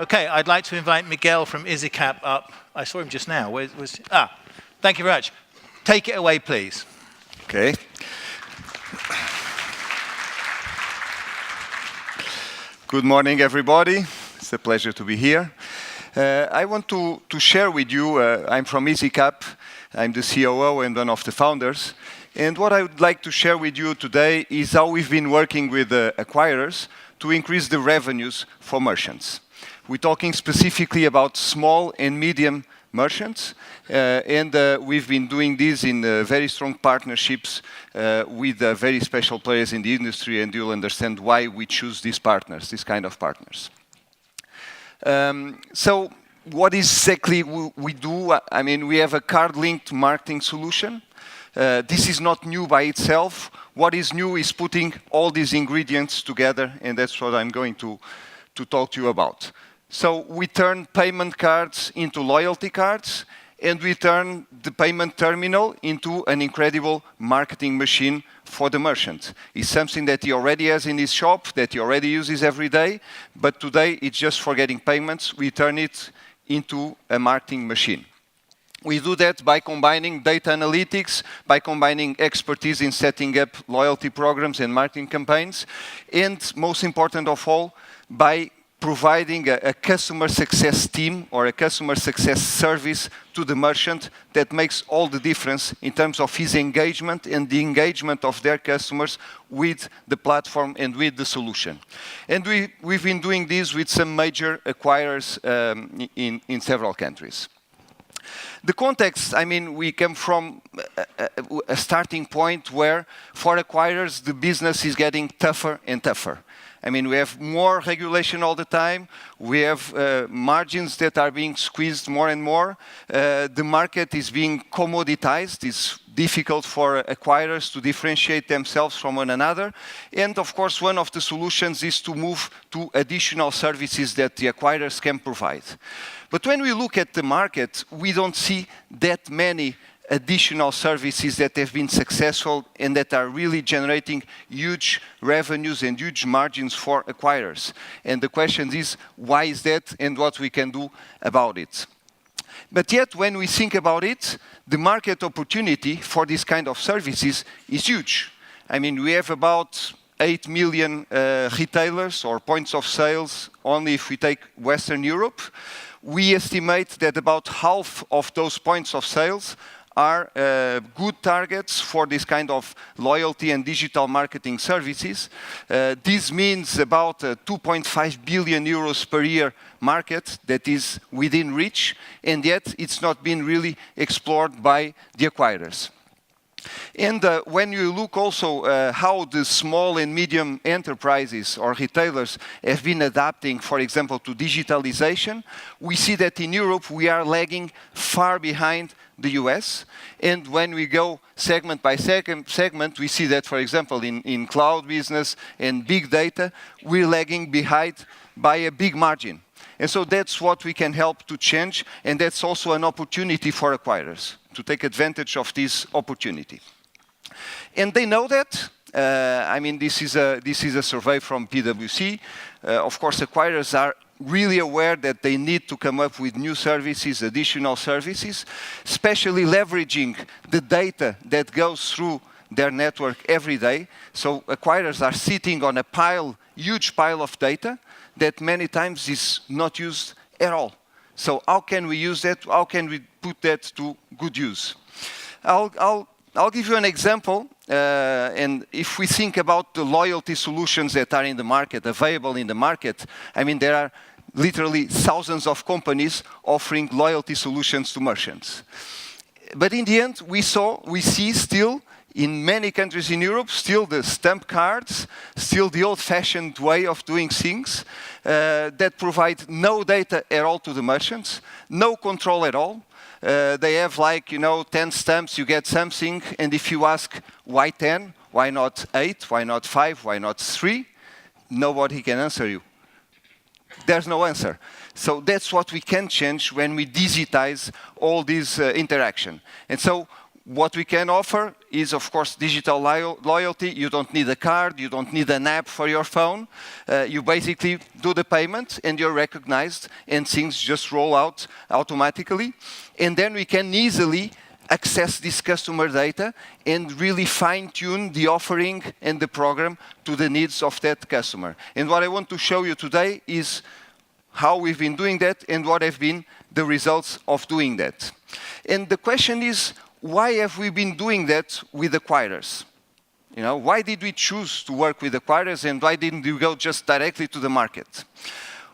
Okay, I'd like to invite Miguel from Izicap up. I saw him just now. Thank you very much. Take it away, please. Okay. Good morning, everybody. It's a pleasure to be here. I want to share with you, I'm from Izicap. I'm the COO and one of the founders. And what I would like to share with you today is how we've been working with acquirers to increase the revenues for merchants. We're talking specifically about small and medium merchants, and we've been doing this in very strong partnerships with very special players in the industry, and you'll understand why we choose these partners, this kind of partners. So what exactly we do? I mean, we have a card-linked marketing solution. This is not new by itself. What is new is putting all these ingredients together, and that's what I'm going to talk to you about. So we turn payment cards into loyalty cards, and we turn the payment terminal into an incredible marketing machine for the merchant. It's something that he already has in his shop, that he already uses every day, but today it's just for getting payments. We turn it into a marketing machine. We do that by combining data analytics, by combining expertise in setting up loyalty programs and marketing campaigns, and most important of all, by providing a customer success team or a customer success service to the merchant that makes all the difference in terms of his engagement and the engagement of their customers with the platform and with the solution. And we've been doing this with some major acquirers in several countries. The context, I mean, we come from a starting point where for acquirers the business is getting tougher and tougher. I mean, we have more regulation all the time. We have margins that are being squeezed more and more. The market is being commoditized. It's difficult for acquirers to differentiate themselves from one another. And of course, one of the solutions is to move to additional services that the acquirers can provide. But when we look at the market, we don't see that many additional services that have been successful and that are really generating huge revenues and huge margins for acquirers. And the question is, why is that and what we can do about it? But yet, when we think about it, the market opportunity for this kind of services is huge. I mean, we have about 8 million retailers or points of sales only if we take Western Europe. We estimate that about half of those points of sales are good targets for this kind of loyalty and digital marketing services. This means about 2.5 billion euros per year market that is within reach, and yet it's not been really explored by the acquirers. And when you look also how the small and medium enterprises or retailers have been adapting, for example, to digitalization, we see that in Europe we are lagging far behind the US. And when we go segment by segment, we see that, for example, in cloud business and big data, we're lagging behind by a big margin. And so that's what we can help to change, and that's also an opportunity for acquirers to take advantage of this opportunity. And they know that. I mean, this is a survey from PwC. Of course, acquirers are really aware that they need to come up with new services, additional services, especially leveraging the data that goes through their network every day. So acquirers are sitting on a huge pile of data that many times is not used at all. So how can we use that? How can we put that to good use? I'll give you an example. And if we think about the loyalty solutions that are in the market, available in the market, I mean, there are literally thousands of companies offering loyalty solutions to merchants. But in the end, we see still in many countries in Europe, still the stamp cards, still the old-fashioned way of doing things that provide no data at all to the merchants, no control at all. They have 10 stamps, you get something, and if you ask why 10, why not 8, why not 5, why not 3, nobody can answer you. There's no answer. So that's what we can change when we digitize all this interaction. And so What we can offer is, of course, digital loyalty. You don't need a card, you don't need an app for your phone. You basically do the payment and you're recognized and things just roll out automatically. And then we can easily access this customer data and really fine-tune the offering and the program to the needs of that customer. And what I want to show you today is how we've been doing that and what have been the results of doing that. And the question is, why have we been doing that with acquirers? You know, why did we choose to work with acquirers and why didn't we go just directly to the market?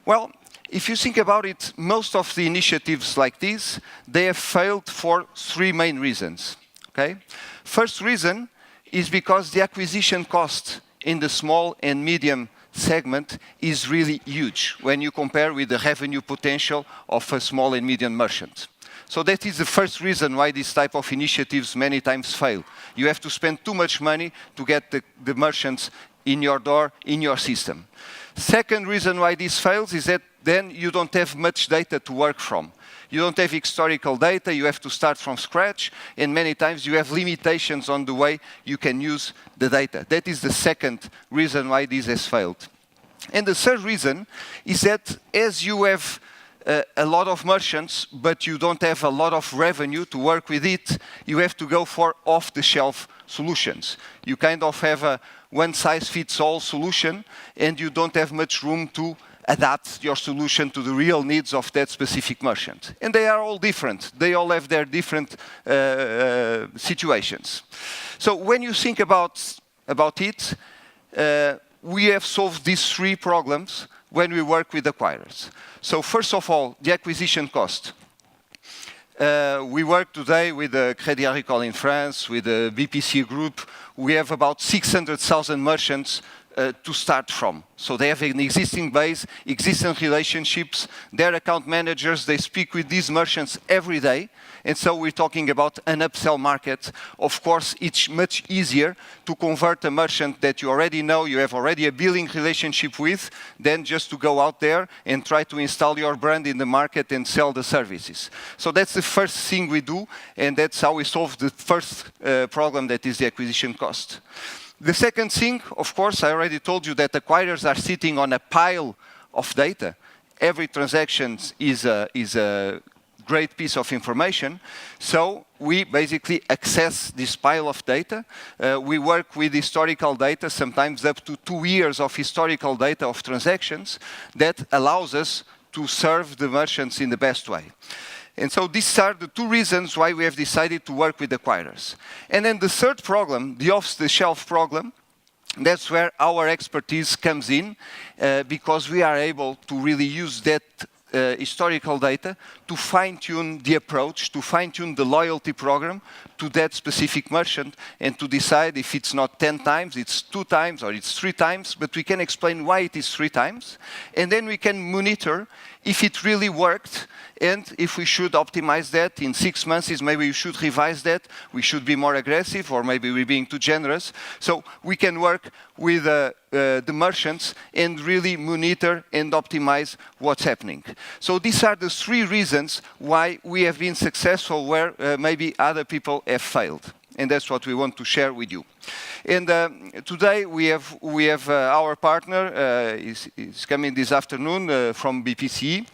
Well, if you think about it, most of the initiatives like this, they have failed for three main reasons. Okay? First reason is because the acquisition cost in the small and medium segment is really huge when you compare with the revenue potential of a small and medium merchant. So that is the first reason why this type of initiatives many times fail. You have to spend too much money to get the merchants in your door, in your system. Second reason why this fails is that then you don't have much data to work from. You don't have historical data, you have to start from scratch, and many times you have limitations on the way you can use the data. That is the second reason why this has failed. And the third reason is that as you have a lot of merchants, but you don't have a lot of revenue to work with it, you have to go for off-the-shelf solutions. You kind of have a one-size-fits-all solution, and you don't have much room to adapt your solution to the real needs of that specific merchant. And they are all different. They all have their different situations. So when you think about it, we have solved these three problems when we work with acquirers. So first of all, the acquisition cost. We work today with the Crédit Agricole in France, with the BPC Group. We have about 600,000 merchants to start from. So they have an existing base, existing relationships. Their account managers, they speak with these merchants every day. And so we're talking about an upsell market. Of course, it's much easier to convert a merchant that you already know, you have already a billing relationship with, than just to go out there and try to install your brand in the market and sell the services. So that's the first thing we do, and that's how we solve the first problem, that is the acquisition cost. The second thing, of course, I already told you that acquirers are sitting on a pile of data. Every transaction is a great piece of information. So we basically access this pile of data. We work with historical data, sometimes up to 2 years of historical data of transactions that allows us to serve the merchants in the best way. And so these are the two reasons why we have decided to work with acquirers. And then the third problem, the off-the-shelf problem, that's where our expertise comes in, because we are able to really use that historical data to fine-tune the approach, to fine-tune the loyalty program to that specific merchant, and to decide if it's not 10 times, it's 2 times, or it's 3 times, but we can explain why it is 3 times, and then we can monitor if it really worked, and if we should optimize that in 6 months, maybe we should revise that, we should be more aggressive, or maybe we're being too generous. So we can work with the merchants and really monitor and optimize what's happening. So these are the 3 reasons why we have been successful where maybe other people have failed. And that's what we want to share with you. And today we have our partner is coming this afternoon from BPCE,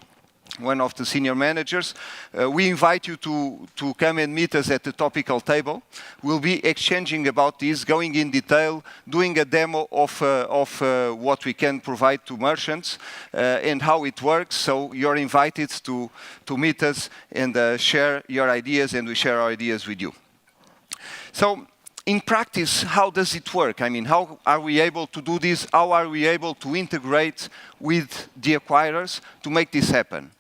one of the senior managers. We invite you to come and meet us at the topical table. We'll be exchanging about this, going in detail, doing a demo of what we can provide to merchants and how it works. So you're invited to meet us and share your ideas, and we share our ideas with you. So in practice, how does it work? I mean, how are we able to do this? How are we able to integrate with the acquirers to make this happen?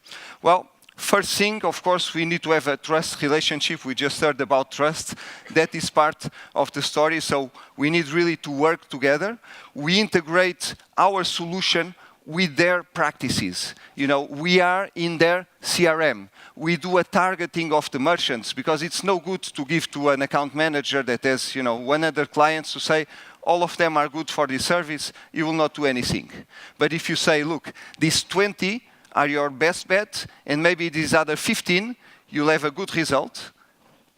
Well, first thing, of course, we need to have a trust relationship. We just heard about trust. That is part of the story. So we need really to work together. We integrate our solution with their practices. You know, we are in their CRM. We do a targeting of the merchants, because it's no good to give to an account manager that has, 100 clients to say, all of them are good for this service, you will not do anything. But if you say, look, these 20 are your best bet, and maybe these other 15, you'll have a good result,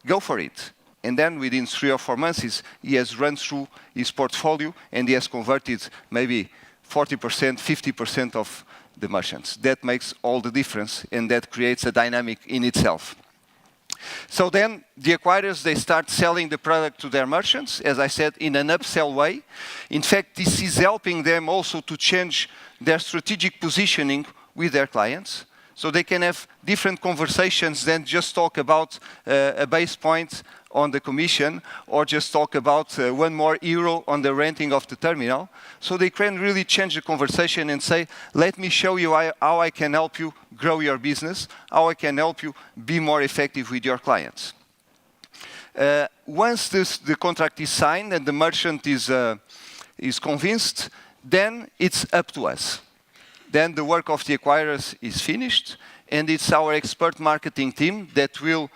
go for it. and then within 3 or 4 months, he has run through his portfolio and he has converted maybe 40%, 50% of the merchants. That makes all the difference, and that creates a dynamic in itself. So then the acquirers, they start selling the product to their merchants, as I said, in an upsell way. In fact, this is helping them also to change their strategic positioning with their clients. So they can have different conversations than just talk about a base point on the commission, or just talk about €1 more on the renting of the terminal. So they can really change the conversation and say, let me show you how I can help you grow your business, how I can help you be more effective with your clients. Once the contract is signed and the merchant is convinced, then it's up to us. Then the work of the acquirers is finished, and it's our expert marketing team that will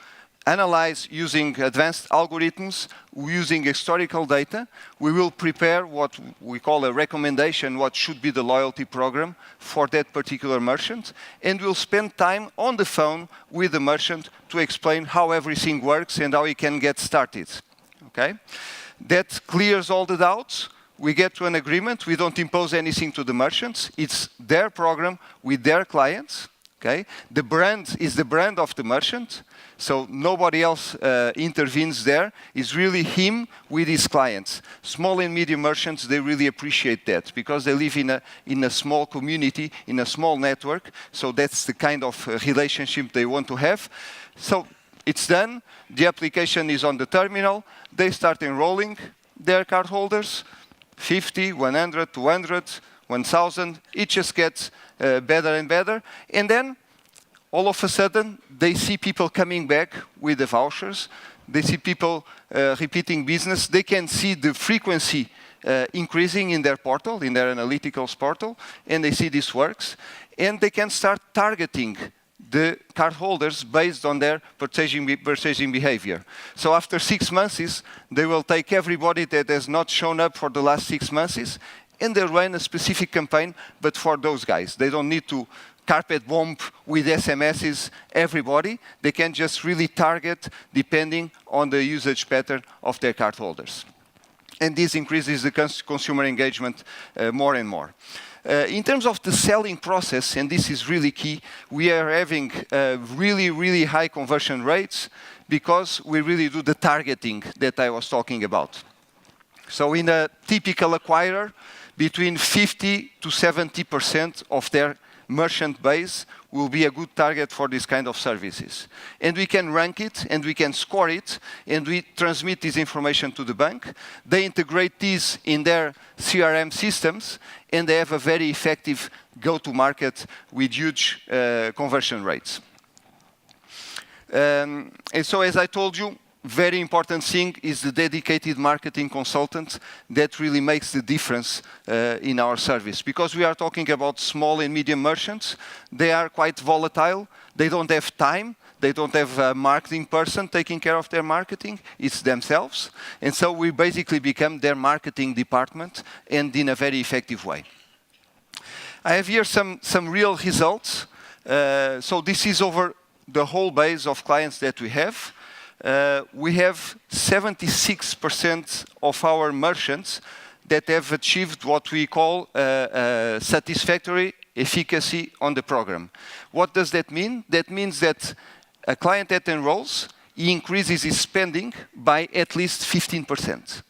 analyze using advanced algorithms, using historical data. We will prepare what we call a recommendation, what should be the loyalty program for that particular merchant, and we'll spend time on the phone with the merchant to explain how everything works and how he can get started. Okay? That clears all the doubts. We get to an agreement. We don't impose anything to the merchants. It's their program with their clients. Okay? The brand is the brand of the merchant, so nobody else intervenes there. It's really him with his clients. Small and medium merchants, they really appreciate that because they live in a small community, in a small network, so that's the kind of relationship they want to have. So it's done. The application is on the terminal. They start enrolling their cardholders, 50, 100, 200, 1,000. It just gets better and better. And then, all of a sudden, they see people coming back with the vouchers. They see people repeating business. They can see the frequency increasing in their portal, in their analyticals portal, and they see this works. And they can start targeting the cardholders based on their purchasing behavior. So after 6 months, they will take everybody that has not shown up for the last 6 months, and they run a specific campaign, but for those guys. They don't need to carpet bomb with SMSs everybody. They can just really target depending on the usage pattern of their cardholders. And this increases the consumer engagement more and more. In terms of the selling process, and this is really key, we are having really, really high conversion rates because we really do the targeting that I was talking about. So in a typical acquirer, between 50 to 70% of their merchant base will be a good target for this kind of services. And we can rank it, and we can score it, and we transmit this information to the bank. They integrate this in their CRM systems, and they have a very effective go-to-market with huge conversion rates. And so, as I told you, very important thing is the dedicated marketing consultant that really makes the difference in our service. Because we are talking about small and medium merchants, they are quite volatile, they don't have time, they don't have a marketing person taking care of their marketing, it's themselves. And so we basically become their marketing department, and in a very effective way. I have here some real results. So this is over the whole base of clients that we have. We have 76% of our merchants that have achieved what we call satisfactory efficacy on the program. What does that mean? That means that a client that enrolls, he increases his spending by at least 15%.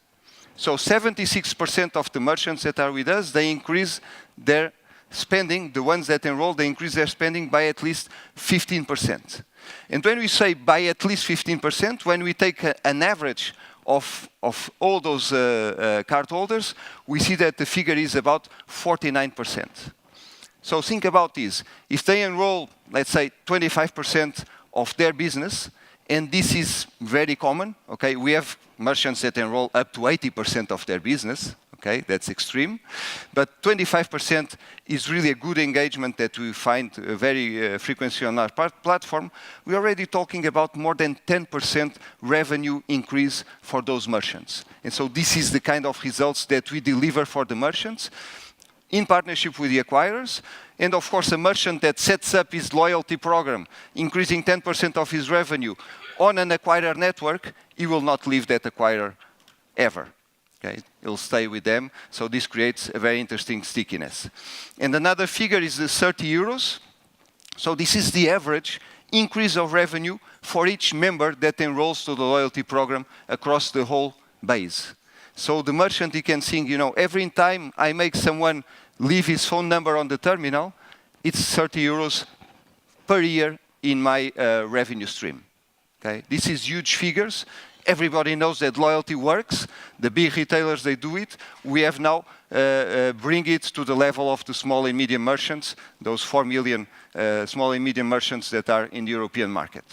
So 76% of the merchants that are with us, they increase their spending, the ones that enroll, they increase their spending by at least 15%. And when we say by at least 15%, when we take an average of all those cardholders, we see that the figure is about 49%. So think about this. If they enroll, let's say, 25% of their business, and this is very common, okay? We have merchants that enroll up to 80% of their business, okay? That's extreme. But 25% is really a good engagement that we find very frequently on our platform. We're already talking about more than 10% revenue increase for those merchants. And so this is the kind of results that we deliver for the merchants in partnership with the acquirers. And of course, a merchant that sets up his loyalty program, increasing 10% of his revenue, on an acquirer network, he will not leave that acquirer ever. Okay? He'll stay with them, so this creates a very interesting stickiness. And another figure is the 30 euros. So this is the average increase of revenue for each member that enrolls to the loyalty program across the whole base. So the merchant, he can think, you know, every time I make someone leave his phone number on the terminal, it's 30 euros per year in my revenue stream. Okay? This is huge figures. Everybody knows that loyalty works. The big retailers, they do it. We have now bring it to the level of the small and medium merchants, those 4 million small and medium merchants that are in the European market.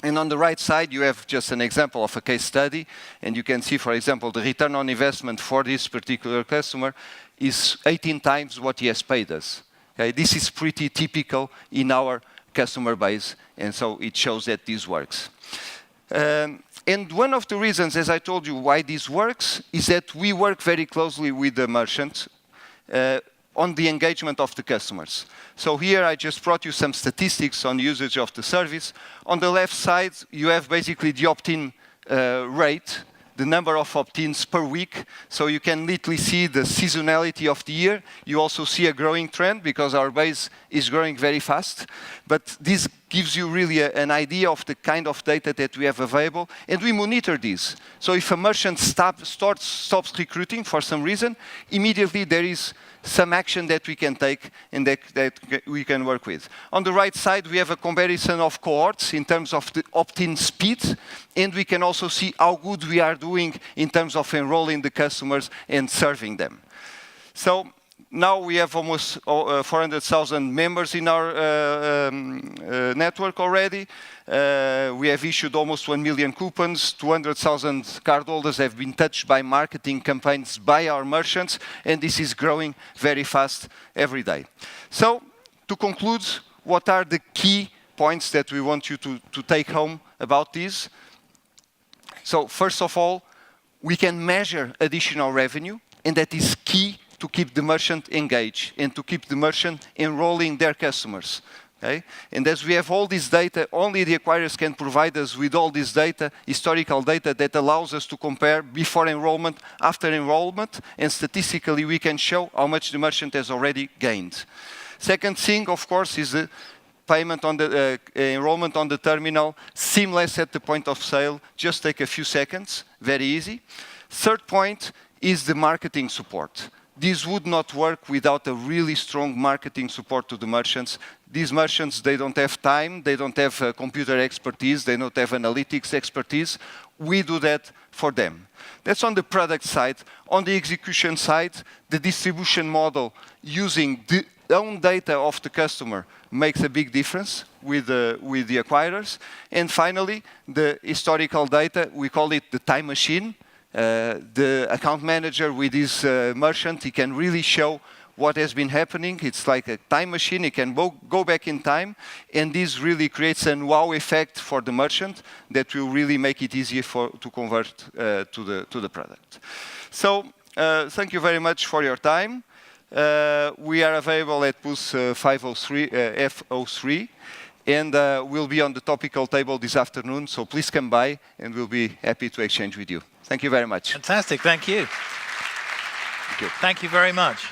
And on the right side, you have just an example of a case study. And you can see, for example, the return on investment for this particular customer is 18 times what he has paid us. Okay? This is pretty typical in our customer base. And so it shows that this works. And one of the reasons, as I told you, why this works is that we work very closely with the merchant on the engagement of the customers. So here I just brought you some statistics on usage of the service. On the left side, you have basically the opt-in rate, the number of opt-ins per week. So you can literally see the seasonality of the year. You also see a growing trend because our base is growing very fast. But this gives you really an idea of the kind of data that we have available. And we monitor this. So if a merchant stops recruiting for some reason, immediately there is some action that we can take and that we can work with. On the right side, we have a comparison of cohorts in terms of the opt-in speed, and we can also see how good we are doing in terms of enrolling the customers and serving them. So now we have almost 400,000 members in our network already. We have issued almost 1 million coupons. 200,000 cardholders have been touched by marketing campaigns by our merchants, and this is growing very fast every day. So, to conclude, what are the key points that we want you to take home about this? So, first of all, we can measure additional revenue, and that is key to keep the merchant engaged and to keep the merchant enrolling their customers. Okay? And as we have all this data, only the acquirers can provide us with all this data, historical data, that allows us to compare before enrollment, after enrollment, and statistically we can show how much the merchant has already gained. Second thing, of course, is the payment on the enrollment on the terminal, seamless at the point of sale, just take a few seconds, very easy. Third point is the marketing support. This would not work without a really strong marketing support to the merchants. These merchants, they don't have time, they don't have computer expertise, they don't have analytics expertise. We do that for them. That's on the product side. On the execution side, the distribution model using the own data of the customer makes a big difference with the acquirers. And finally, the historical data, we call it the time machine. The account manager with his merchant, he can really show what has been happening. It's like a time machine. He can go back in time, and this really creates a wow effect for the merchant that will really make it easier to convert to the product. So thank you very much for your time. We are available at booth 503, F03. And we'll be on the topical table this afternoon, so please come by and we'll be happy to exchange with you. Thank you very much. Fantastic, thank you. Thank you. Thank you very much.